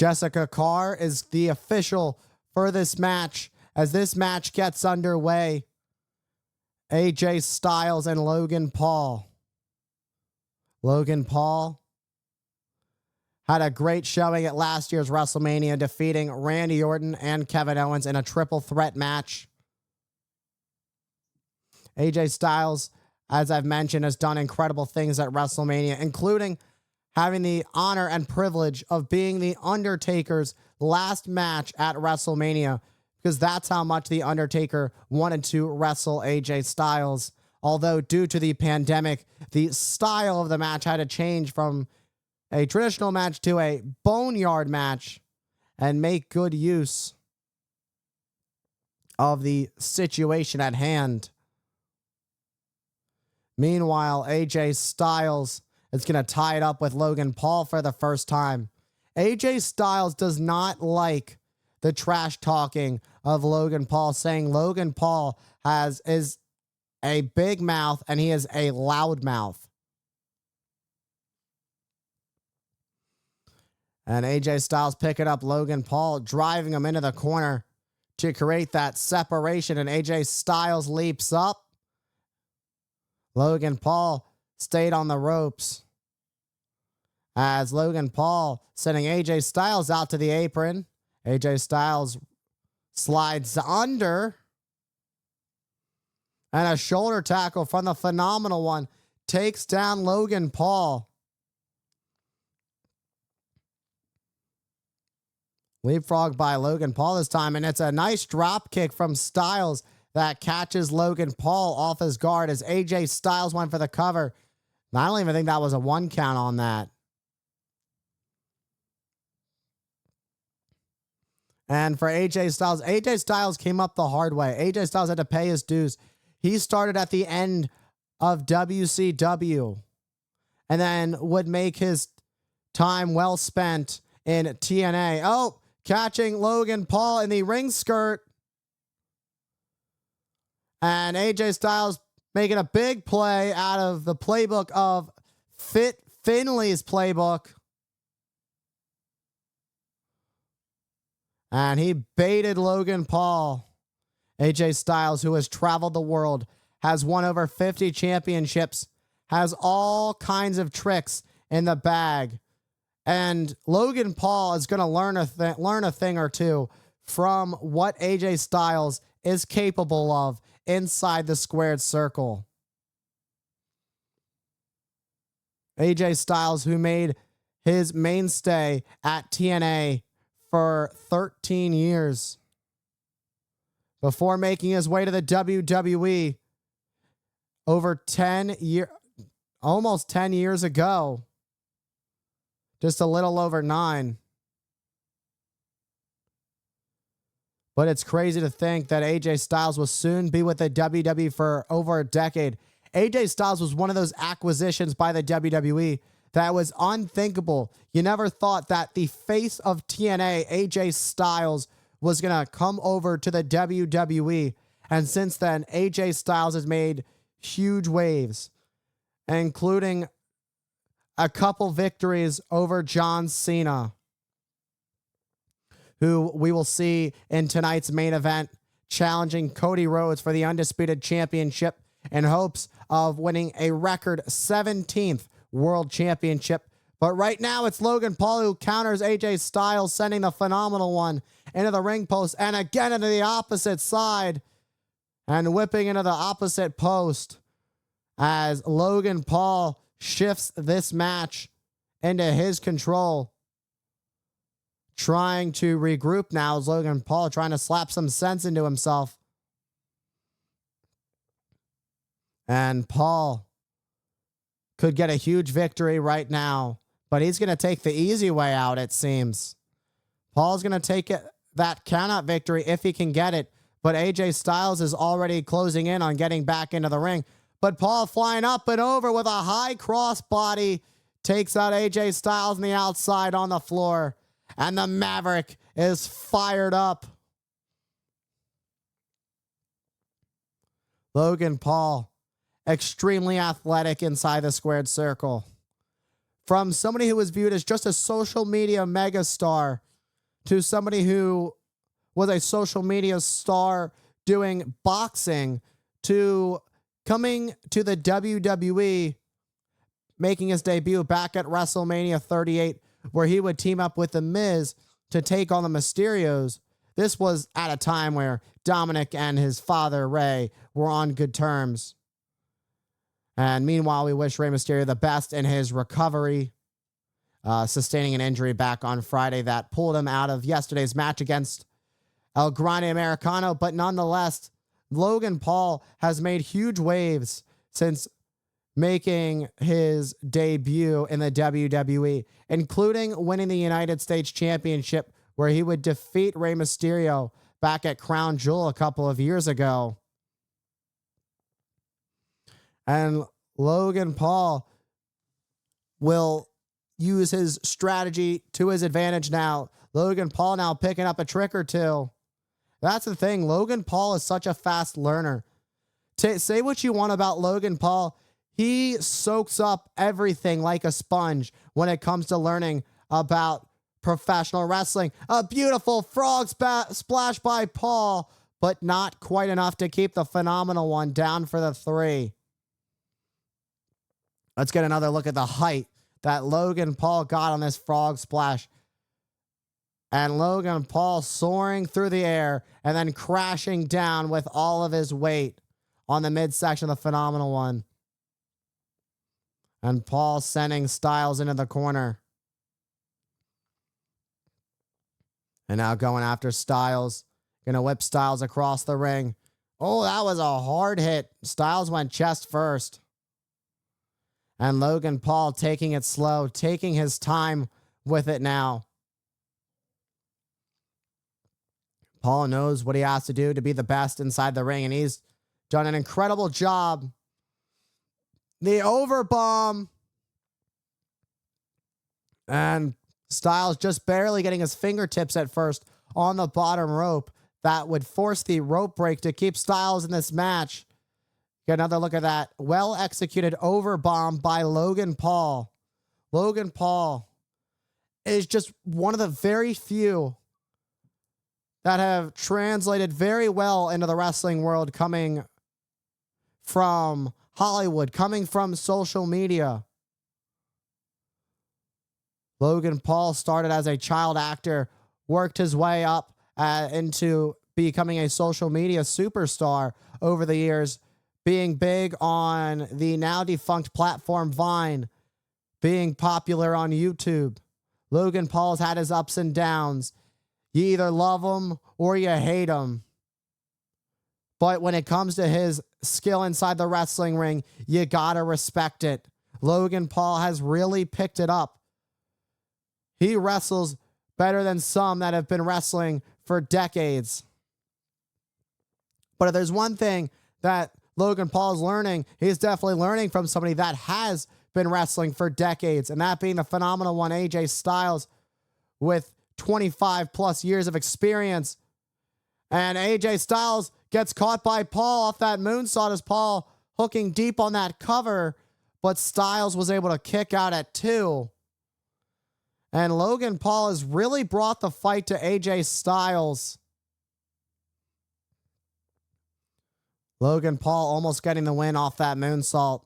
Jessica Carr is the official for this match. As this match gets underway, AJ Styles and Logan Paul. Logan Paul had a great showing at last year's WrestleMania, defeating Randy Orton and Kevin Owens in a triple threat match. AJ Styles, as I've mentioned, has done incredible things at WrestleMania, including having the honor and privilege of being the Undertaker's last match at WrestleMania, because that's how much the Undertaker wanted to wrestle AJ Styles. Although due to the pandemic, the style of the match had to change from a traditional match to a boneyard match and make good use of the situation at hand. Meanwhile, AJ Styles is going to tie it up with Logan Paul for the first time. AJ Styles does not like the trash talking of Logan Paul, saying Logan Paul is a big mouth and he is a loud mouth. And AJ Styles picking up Logan Paul, driving him into the corner to create that separation, and AJ Styles leaps up. Logan Paul stayed on the ropes as Logan Paul sending AJ Styles out to the apron. AJ Styles slides under, and a shoulder tackle from the Phenomenal One takes down Logan Paul. Leapfrog by Logan Paul this time, and it's a nice drop kick from Styles that catches Logan Paul off his guard as AJ Styles went for the cover. I don't even think that was a 1 count on that. And for AJ Styles came up the hard way. AJ Styles had to pay his dues. He started at the end of WCW and then would make his time well spent in TNA. Oh, catching Logan Paul in the ring skirt. And AJ Styles making a big play out of the playbook of Fit Finley's playbook. And he baited Logan Paul. AJ Styles, who has traveled the world, has won over 50 championships, has all kinds of tricks in the bag. And Logan Paul is going to learn a thing or two from what AJ Styles is capable of inside the squared circle. AJ Styles, who made his mainstay at TNA for 13 years before making his way to the WWE over 10 years, almost 10 years ago. Just a little over 9. But it's crazy to think that AJ Styles will soon be with the WWE for over a decade. AJ Styles was one of those acquisitions by the WWE that was unthinkable. You never thought that the face of TNA, AJ Styles, was going to come over to the WWE. And since then, AJ Styles has made huge waves, including a couple victories over John Cena, who we will see in tonight's main event, challenging Cody Rhodes for the Undisputed Championship in hopes of winning a record 17th World Championship. But right now, it's Logan Paul who counters AJ Styles, sending the Phenomenal One into the ring post and again into the opposite side and whipping into the opposite post as Logan Paul shifts this match into his control. Trying to regroup now is Logan Paul, trying to slap some sense into himself. And Paul could get a huge victory right now, but he's going to take the easy way out, it seems. Paul's going to take that countout victory if he can get it, but AJ Styles is already closing in on getting back into the ring. But Paul flying up and over with a high cross body takes out AJ Styles on the outside on the floor. And the Maverick is fired up. Logan Paul, extremely athletic inside the squared circle. From somebody who was viewed as just a social media megastar to somebody who was a social media star doing boxing to coming to the WWE, making his debut back at WrestleMania 38, where he would team up with The Miz to take on the Mysterios. This was at a time where Dominic and his father, Rey, were on good terms. And meanwhile, we wish Rey Mysterio the best in his recovery, sustaining an injury back on Friday that pulled him out of yesterday's match against El Grande Americano. But nonetheless, Logan Paul has made huge waves since making his debut in the WWE, including winning the United States Championship, where he would defeat Rey Mysterio back at Crown Jewel a couple of years ago. And Logan Paul will use his strategy to his advantage now. Logan Paul now picking up a trick or two. That's the thing. Logan Paul is such a fast learner. Say what you want about Logan Paul. He soaks up everything like a sponge when it comes to learning about professional wrestling. A beautiful frog splash by Paul, but not quite enough to keep the Phenomenal One down for the 3. Let's get another look at the height that Logan Paul got on this frog splash. And Logan Paul soaring through the air and then crashing down with all of his weight on the midsection of the Phenomenal One. And Paul sending Styles into the corner. And now going after Styles. Gonna whip Styles across the ring. Oh, that was a hard hit. Styles went chest first. And Logan Paul taking it slow, taking his time with it now. Paul knows what he has to do to be the best inside the ring, and he's done an incredible job. The overbomb. And Styles just barely getting his fingertips at first on the bottom rope. That would force the rope break to keep Styles in this match. Get another look at that well-executed overbomb by Logan Paul. Logan Paul is just one of the very few that have translated very well into the wrestling world, coming from Hollywood, coming from social media. Logan Paul started as a child actor, worked his way up into becoming a social media superstar over the years, being big on the now defunct platform Vine, being popular on YouTube. Logan Paul's had his ups and downs. You either love him or you hate him. But when it comes to his skill inside the wrestling ring, you gotta respect it. Logan Paul has really picked it up. He wrestles better than some that have been wrestling for decades. But if there's one thing that Logan Paul is learning, he's definitely learning from somebody that has been wrestling for decades, and that being the Phenomenal One, AJ Styles, with 25 plus years of experience. And AJ Styles gets caught by Paul off that moonsault as Paul hooking deep on that cover, but Styles was able to kick out at 2. And Logan Paul has really brought the fight to AJ Styles. Logan Paul almost getting the win off that moonsault.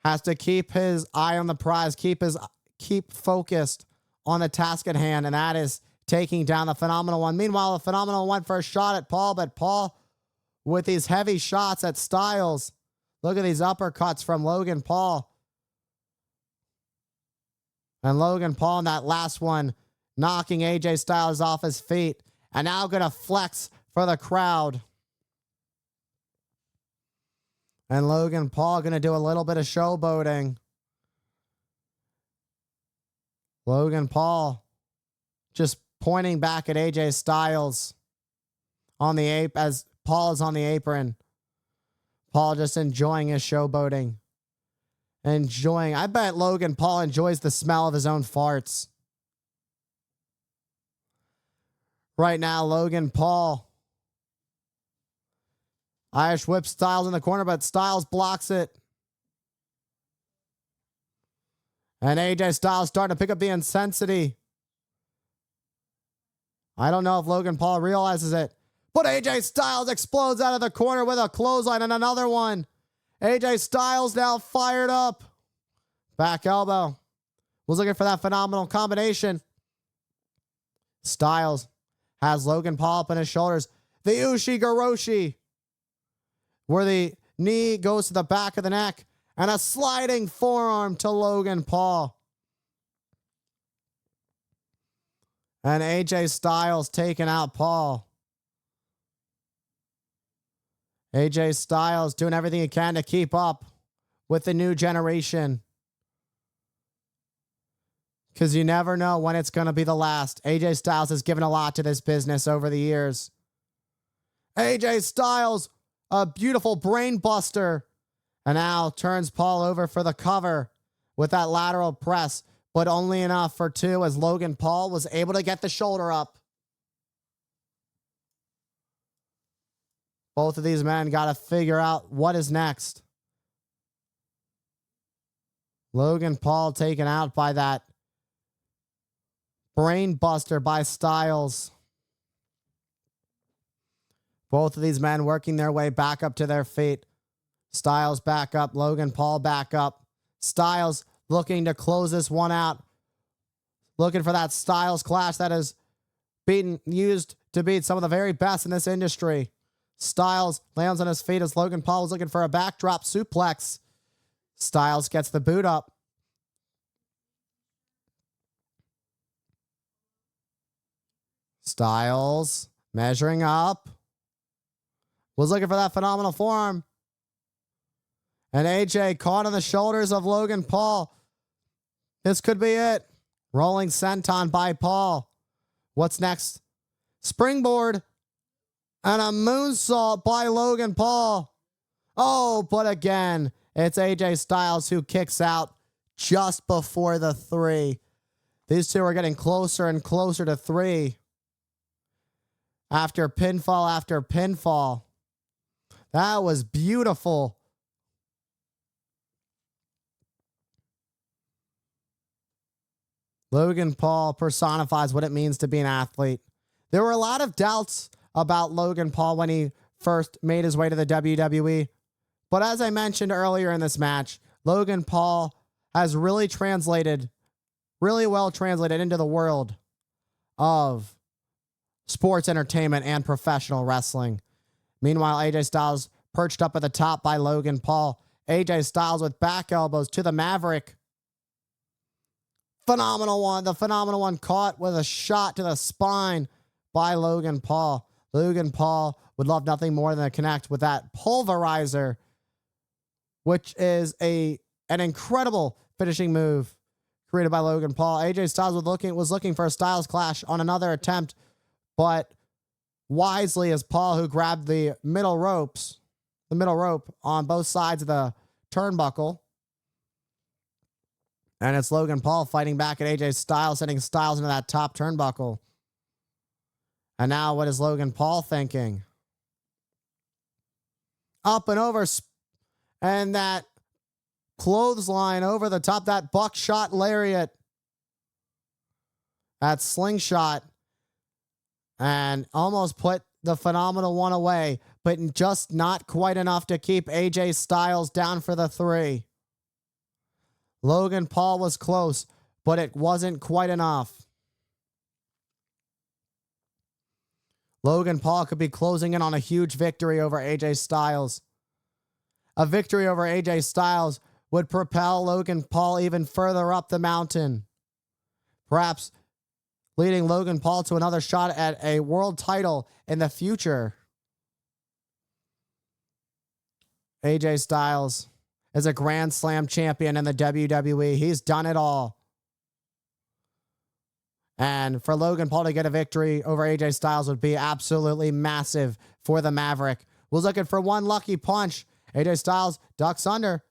Has to keep his eye on the prize, keep focused on the task at hand, and that is taking down the Phenomenal One. Meanwhile, the Phenomenal One for a shot at Paul, but Paul with these heavy shots at Styles. Look at these uppercuts from Logan Paul. And Logan Paul in that last one, knocking AJ Styles off his feet. And now going to flex for the crowd. And Logan Paul going to do a little bit of showboating. Logan Paul just pointing back at AJ Styles on the as Paul is on the apron. Paul just enjoying his showboating. I bet Logan Paul enjoys the smell of his own farts. Right now, Logan Paul Irish whip Styles in the corner, but Styles blocks it. And AJ Styles starting to pick up the intensity. I don't know if Logan Paul realizes it, but AJ Styles explodes out of the corner with a clothesline and another one. AJ Styles now fired up. Back elbow. Was looking for that phenomenal combination. Styles has Logan Paul up on his shoulders. The Ushi-Goroshi, where the knee goes to the back of the neck, and a sliding forearm to Logan Paul. And AJ Styles taking out Paul. AJ Styles doing everything he can to keep up with the new generation. Because you never know when it's going to be the last. AJ Styles has given a lot to this business over the years. AJ Styles, a beautiful brain buster. And now turns Paul over for the cover with that lateral press. But only enough for two as Logan Paul was able to get the shoulder up. Both of these men got to figure out what is next. Logan Paul taken out by that brain buster by Styles. Both of these men working their way back up to their feet. Styles back up. Logan Paul back up. Styles looking to close this one out. Looking for that Styles clash that is used to beat some of the very best in this industry. Styles lands on his feet as Logan Paul is looking for a backdrop suplex. Styles gets the boot up. Styles measuring up. Was looking for that phenomenal forearm. And AJ caught on the shoulders of Logan Paul. This could be it. Rolling senton by Paul. What's next? Springboard. And a moonsault by Logan Paul. Oh, but again, it's AJ Styles who kicks out just before the 3. These two are getting closer and closer to 3. After pinfall after pinfall. That was beautiful. Logan Paul personifies what it means to be an athlete. There were a lot of doubts about Logan Paul when he first made his way to the WWE. But as I mentioned earlier in this match, Logan Paul has really well translated into the world of sports entertainment and professional wrestling. Meanwhile, AJ Styles perched up at the top by Logan Paul. AJ Styles with back elbows to the Maverick. Phenomenal one. The phenomenal one caught with a shot to the spine by Logan Paul. Logan Paul would love nothing more than to connect with that pulverizer, which is an incredible finishing move created by Logan Paul. AJ Styles was looking for a Styles clash on another attempt, but wisely as Paul, who grabbed the middle rope on both sides of the turnbuckle. And it's Logan Paul fighting back at AJ Styles, sending Styles into that top turnbuckle. And now what is Logan Paul thinking? Up and over, and that clothesline over the top, that buckshot lariat, that slingshot, and almost put the phenomenal one away, but just not quite enough to keep AJ Styles down for the 3. Logan Paul was close, but it wasn't quite enough. Logan Paul could be closing in on a huge victory over AJ Styles. A victory over AJ Styles would propel Logan Paul even further up the mountain. Perhaps leading Logan Paul to another shot at a world title in the future. AJ Styles is a Grand Slam champion in the WWE. He's done it all. And for Logan Paul to get a victory over AJ Styles would be absolutely massive for the Maverick. Was looking for one lucky punch. AJ Styles ducks under.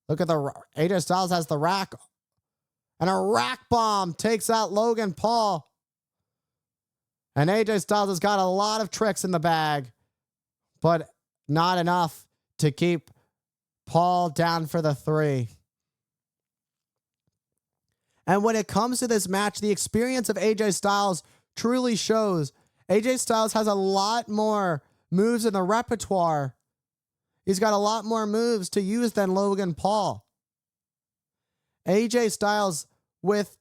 Look at AJ Styles has the rack. And a rack bomb takes out Logan Paul. And AJ Styles has got a lot of tricks in the bag, but not enough to keep Paul down for the 3. And when it comes to this match, the experience of AJ Styles truly shows AJ Styles has a lot more moves in the repertoire. He's got a lot more moves to use than Logan Paul. AJ Styles, with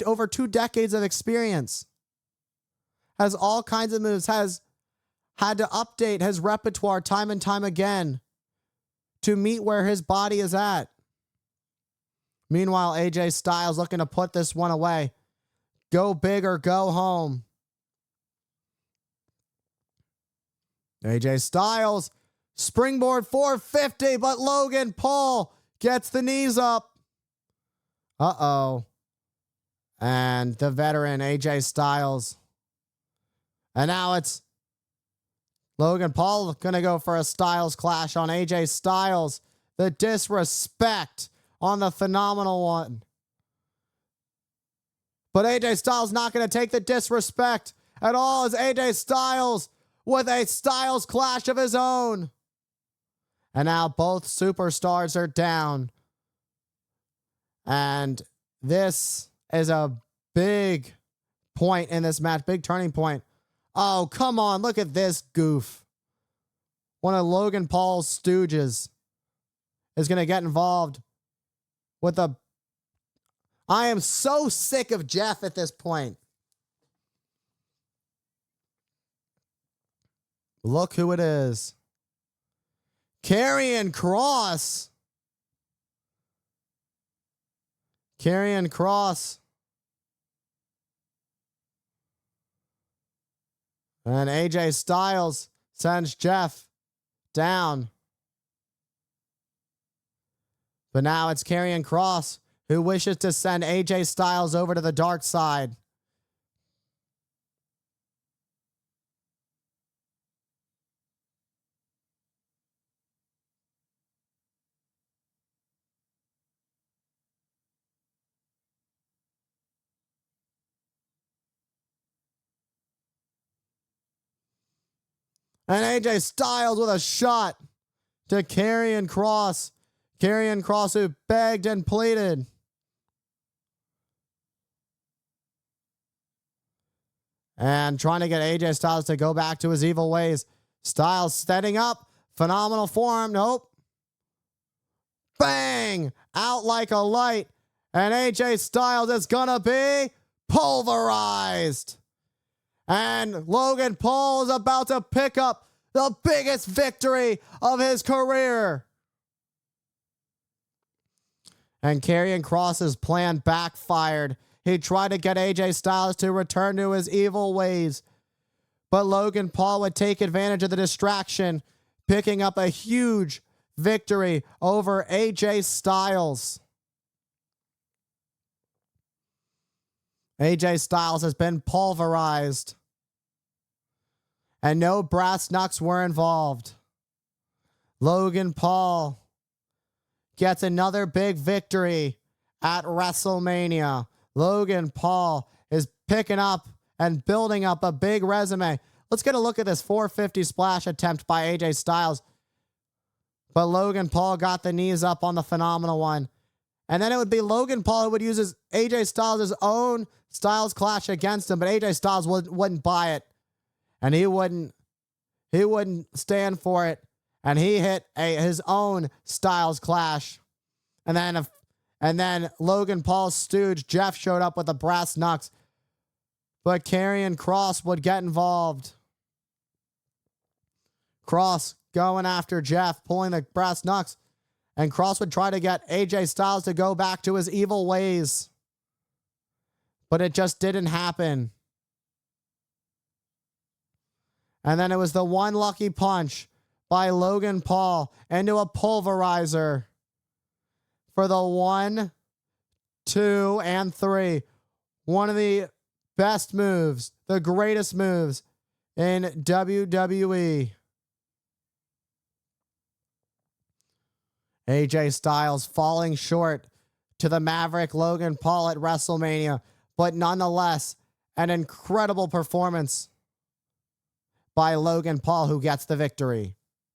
over 2 decades of experience, has all kinds of moves, has had to update his repertoire time and time again to meet where his body is at. Meanwhile, AJ Styles looking to put this one away. Go big or go home. AJ Styles, springboard 450, but Logan Paul gets the knees up. Uh-oh. And the veteran AJ Styles. And now it's Logan Paul going to go for a Styles clash on AJ Styles. The disrespect on the phenomenal one. But AJ Styles not going to take the disrespect at all as AJ Styles with a Styles clash of his own. And now both superstars are down. And this is a big point in this match, big turning point. Oh, come on, look at this goof. One of Logan Paul's stooges is going to get involved with a... I am so sick of Jeff at this point. Look who it is. Karrion Kross. Karrion Kross. And AJ Styles sends Jeff down. But now it's Karrion Kross who wishes to send AJ Styles over to the dark side. And AJ Styles with a shot to Karrion Kross. Karrion Kross who begged and pleaded. And trying to get AJ Styles to go back to his evil ways. Styles setting up. Phenomenal form. Nope. Bang! Out like a light. And AJ Styles is gonna be pulverized. And Logan Paul is about to pick up the biggest victory of his career. And Karrion Kross's plan backfired. He tried to get AJ Styles to return to his evil ways. But Logan Paul would take advantage of the distraction, picking up a huge victory over AJ Styles. AJ Styles has been pulverized. And no brass knucks were involved. Logan Paul gets another big victory at WrestleMania. Logan Paul is picking up and building up a big resume. Let's get a look at this 450 splash attempt by AJ Styles. But Logan Paul got the knees up on the phenomenal one. And then it would be Logan Paul who would use his AJ Styles' own Styles clash against him, but AJ Styles wouldn't buy it. And he wouldn't stand for it. And he hit his own Styles clash. And then Logan Paul's stooge, Jeff, showed up with the brass knucks. But Karrion Kross would get involved. Kross going after Jeff, pulling the brass knucks. And Kross would try to get AJ Styles to go back to his evil ways. But it just didn't happen. And then it was the one lucky punch by Logan Paul into a pulverizer for the 1, 2, and 3. One of the best moves, the greatest moves in WWE. AJ Styles falling short to the Maverick Logan Paul at WrestleMania, but nonetheless, an incredible performance by Logan Paul, who gets the victory.